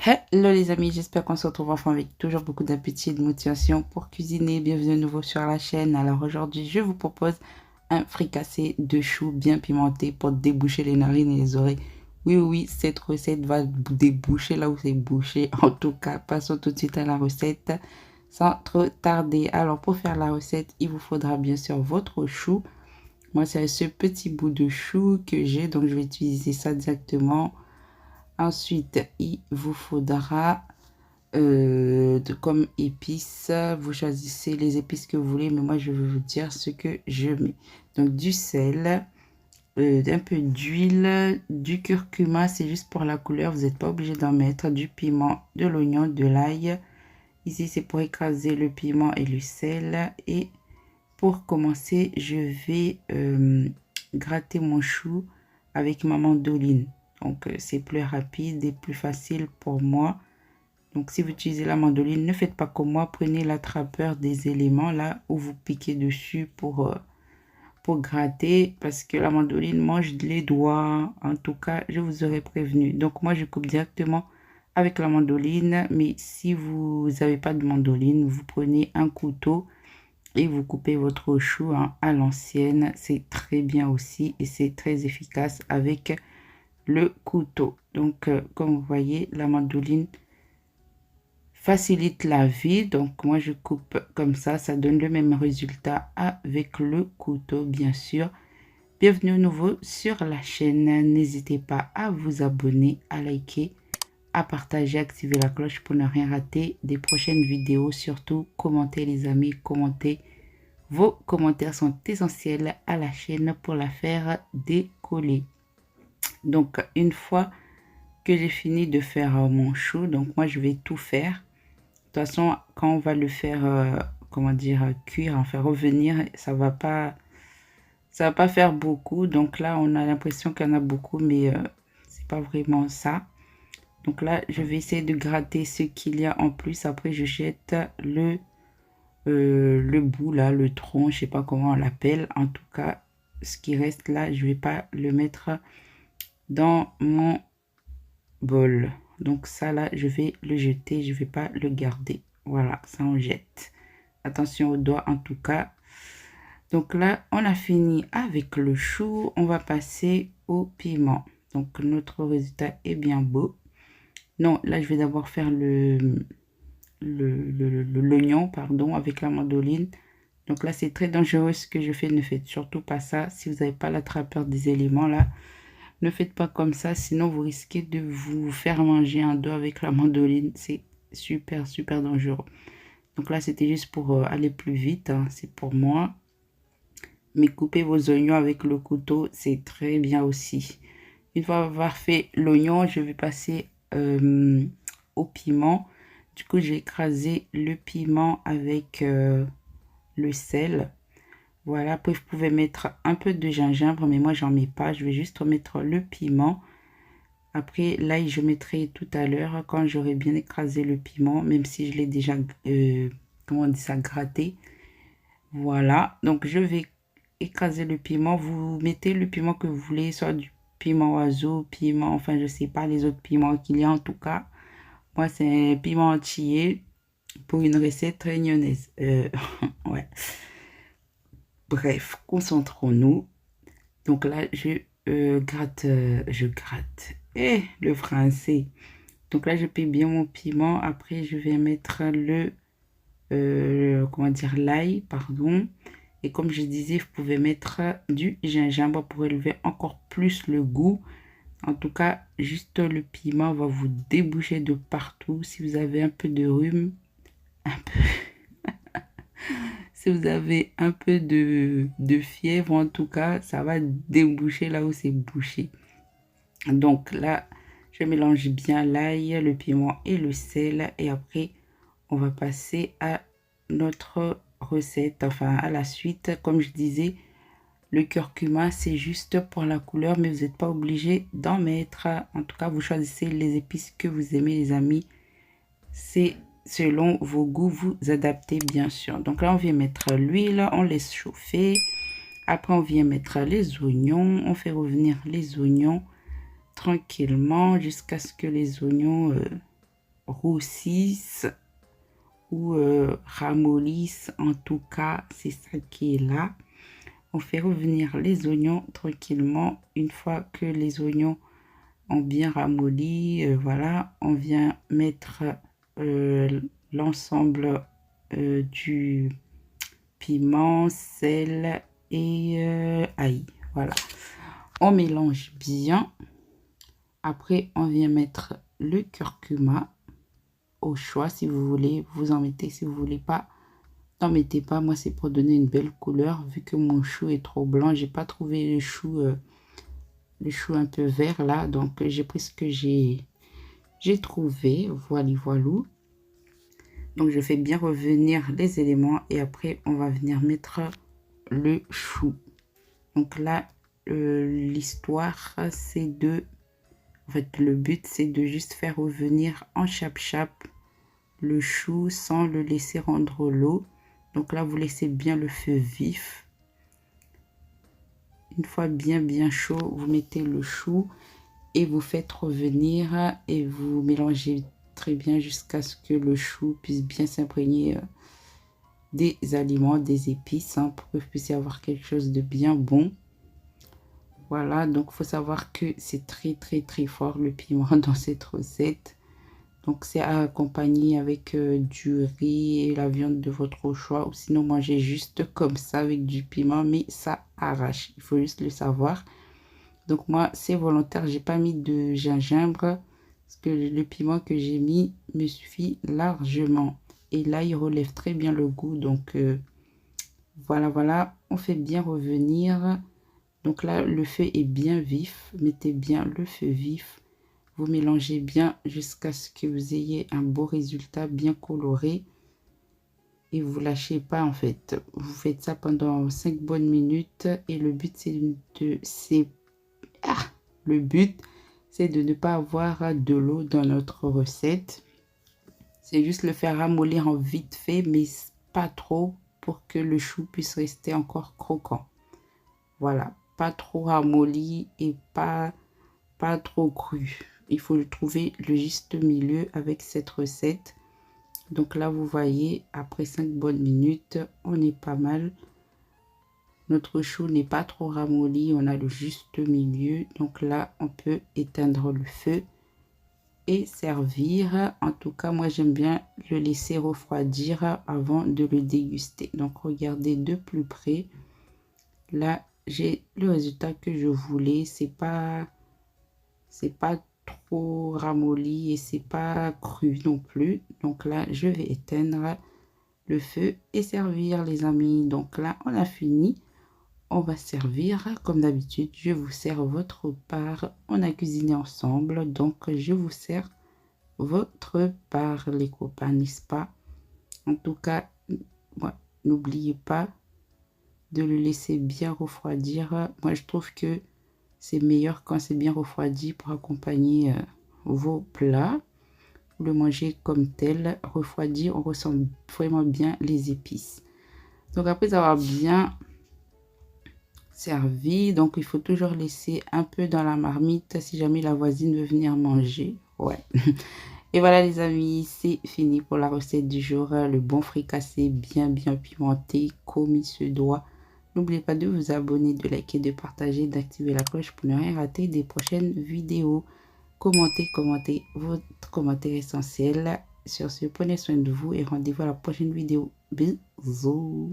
Hello les amis, j'espère qu'on se retrouve enfin avec toujours beaucoup d'appétit et de motivation pour cuisiner. Bienvenue à nouveau sur la chaîne. Alors aujourd'hui, je vous propose un fricassé de choux bien pimenté pour déboucher les narines et les oreilles. Oui, oui, cette recette va déboucher là où c'est bouché. En tout cas, passons tout de suite à la recette sans trop tarder. Alors pour faire la recette, il vous faudra bien sûr votre chou. Moi, c'est ce petit bout de chou que j'ai, donc je vais utiliser ça directement. Ensuite, il vous faudra comme épices, vous choisissez les épices que vous voulez, mais moi je vais vous dire ce que je mets. Donc du sel, un peu d'huile, du curcuma, c'est juste pour la couleur, vous n'êtes pas obligé d'en mettre, du piment, de l'oignon, de l'ail. Ici c'est pour écraser le piment et le sel. Et pour commencer, je vais gratter mon chou avec ma mandoline. Donc c'est plus rapide et plus facile pour moi. Donc, si vous utilisez la mandoline, ne faites pas comme moi. Prenez l'attrapeur des éléments là où vous piquez dessus pour gratter. Parce que la mandoline mange les doigts. En tout cas, je vous aurais prévenu. Donc, moi, je coupe directement avec la mandoline. Mais si vous n'avez pas de mandoline, vous prenez un couteau et vous coupez votre chou à l'ancienne. C'est très bien aussi et c'est très efficace avec le couteau. Donc, comme vous voyez, la mandoline facilite la vie. Donc moi je coupe comme ça donne le même résultat avec le couteau bien sûr. Bienvenue à nouveau sur la chaîne, n'hésitez pas à vous abonner, à liker, à partager, activer la cloche pour ne rien rater des prochaines vidéos. Surtout commentez les amis, commentez, vos commentaires sont essentiels à la chaîne pour la faire décoller. Donc une fois que j'ai fini de faire mon chou, donc moi je vais tout faire. De toute façon, quand on va le faire, comment dire, cuire, en faire revenir, ça va pas faire beaucoup. Donc là, on a l'impression qu'il y en a beaucoup, mais c'est pas vraiment ça. Donc là, je vais essayer de gratter ce qu'il y a en plus. Après, je jette le bout là, le tronc, je sais pas comment on l'appelle. En tout cas, ce qui reste là, je vais pas le mettre dans mon bol. Donc ça là, je vais le jeter, je vais pas le garder. Voilà, ça on jette. Attention aux doigts en tout cas. Donc là, on a fini avec le chou. On va passer au piment. Donc notre résultat est bien beau. Non, là je vais d'abord faire l'oignon, pardon, avec la mandoline. Donc là, c'est très dangereux ce que je fais. Ne faites surtout pas ça. Si vous n'avez pas l'attrapeur des éléments là, ne faites pas comme ça. Sinon, vous risquez de vous faire manger un dos avec la mandoline. C'est super, super dangereux. Donc là, c'était juste pour aller plus vite. Hein. C'est pour moi. Mais coupez vos oignons avec le couteau. C'est très bien aussi. Une fois avoir fait l'oignon, je vais passer au piment. Du coup, j'ai écrasé le piment avec le sel. Voilà, après vous pouvez mettre un peu de gingembre, mais moi j'en mets pas. Je vais juste mettre le piment. Après, l'ail, je mettrai tout à l'heure quand j'aurai bien écrasé le piment, même si je l'ai déjà, comment on dit ça, gratté. Voilà, donc je vais écraser le piment. Vous mettez le piment que vous voulez, soit du piment oiseau, piment, enfin je sais pas les autres piments qu'il y a en tout cas. Moi, c'est un piment entier pour une recette réunionnaise. Ouais. Bref, concentrons-nous. Donc là, je gratte. Le français. Donc là, je paie bien mon piment. Après, je vais mettre comment dire, l'ail, pardon. Et comme je disais, vous pouvez mettre du gingembre pour élever encore plus le goût. En tout cas, juste le piment va vous déboucher de partout. Si vous avez un peu de rhume, si vous avez un peu de fièvre, en tout cas, ça va déboucher là où c'est bouché. Donc là, je mélange bien l'ail, le piment et le sel. Et après, on va passer à notre recette, enfin à la suite. Comme je disais, le curcuma, c'est juste pour la couleur, mais vous n'êtes pas obligé d'en mettre. En tout cas, vous choisissez les épices que vous aimez, les amis. C'est selon vos goûts, vous adaptez bien sûr. Donc là, on vient mettre l'huile, on laisse chauffer. Après, on vient mettre les oignons. On fait revenir les oignons tranquillement jusqu'à ce que les oignons roussissent ou ramollissent. En tout cas, c'est ça qui est là. On fait revenir les oignons tranquillement. Une fois que les oignons ont bien ramolli, voilà, on vient mettre l'ensemble du piment, sel et ail. Voilà, on mélange bien. Après, on vient mettre le curcuma au choix. Si vous voulez, vous en mettez. Si vous voulez pas, n'en mettez pas. Moi, c'est pour donner une belle couleur. Vu que mon chou est trop blanc, j'ai pas trouvé le chou un peu vert là. Donc, j'ai pris ce que j'ai trouvé. Voilà, voilà. Donc, je fais bien revenir les éléments. Et après, on va venir mettre le chou. Donc là, l'histoire, c'est de... En fait, le but, c'est de juste faire revenir en chap-chap le chou sans le laisser rendre l'eau. Donc là, vous laissez bien le feu vif. Une fois bien chaud, vous mettez le chou et vous faites revenir et vous mélangez très bien jusqu'à ce que le chou puisse bien s'imprégner des aliments, des épices, hein, pour que vous puissiez avoir quelque chose de bien bon. Voilà, donc il faut savoir que c'est très fort le piment dans cette recette. Donc c'est à accompagner avec du riz et la viande de votre choix. Ou sinon manger juste comme ça avec du piment, mais ça arrache. Il faut juste le savoir. Donc moi c'est volontaire, j'ai pas mis de gingembre. Parce que le piment que j'ai mis me suffit largement. Et là il relève très bien le goût. Donc voilà, on fait bien revenir. Donc là, le feu est bien vif. Mettez bien le feu vif. Vous mélangez bien jusqu'à ce que vous ayez un beau résultat bien coloré. Et vous lâchez pas en fait. Vous faites ça pendant 5 bonnes minutes. Et le but, c'est de ne pas avoir de l'eau dans notre recette. C'est juste le faire ramollir en vite fait, mais pas trop pour que le chou puisse rester encore croquant. Voilà. Pas trop ramolli et pas trop cru. Il faut trouver le juste milieu avec cette recette. Donc là, vous voyez, après 5 bonnes minutes, on est pas mal. Notre chou n'est pas trop ramolli, on a le juste milieu. Donc là, on peut éteindre le feu et servir. En tout cas, moi, j'aime bien le laisser refroidir avant de le déguster. Donc, regardez de plus près. Là, j'ai le résultat que je voulais. C'est pas trop ramolli et c'est pas cru non plus. Donc là, je vais éteindre le feu et servir les amis. Donc là, on a fini. On va servir comme d'habitude. Je vous sers votre part. On a cuisiné ensemble. Donc, je vous sers votre part, les copains, n'est-ce pas? En tout cas, n'oubliez pas de le laisser bien refroidir. Moi, je trouve que c'est meilleur quand c'est bien refroidi pour accompagner vos plats. Vous le mangez comme tel, refroidi, on ressent vraiment bien les épices. Donc après avoir bien servi, donc il faut toujours laisser un peu dans la marmite si jamais la voisine veut venir manger. Ouais. Et voilà les amis, c'est fini pour la recette du jour. Le bon fricassé bien pimenté comme il se doit. N'oubliez pas de vous abonner, de liker, de partager, d'activer la cloche pour ne rien rater des prochaines vidéos. Commentez, votre commentaire essentiel. Sur ce, prenez soin de vous et rendez-vous à la prochaine vidéo. Bisous.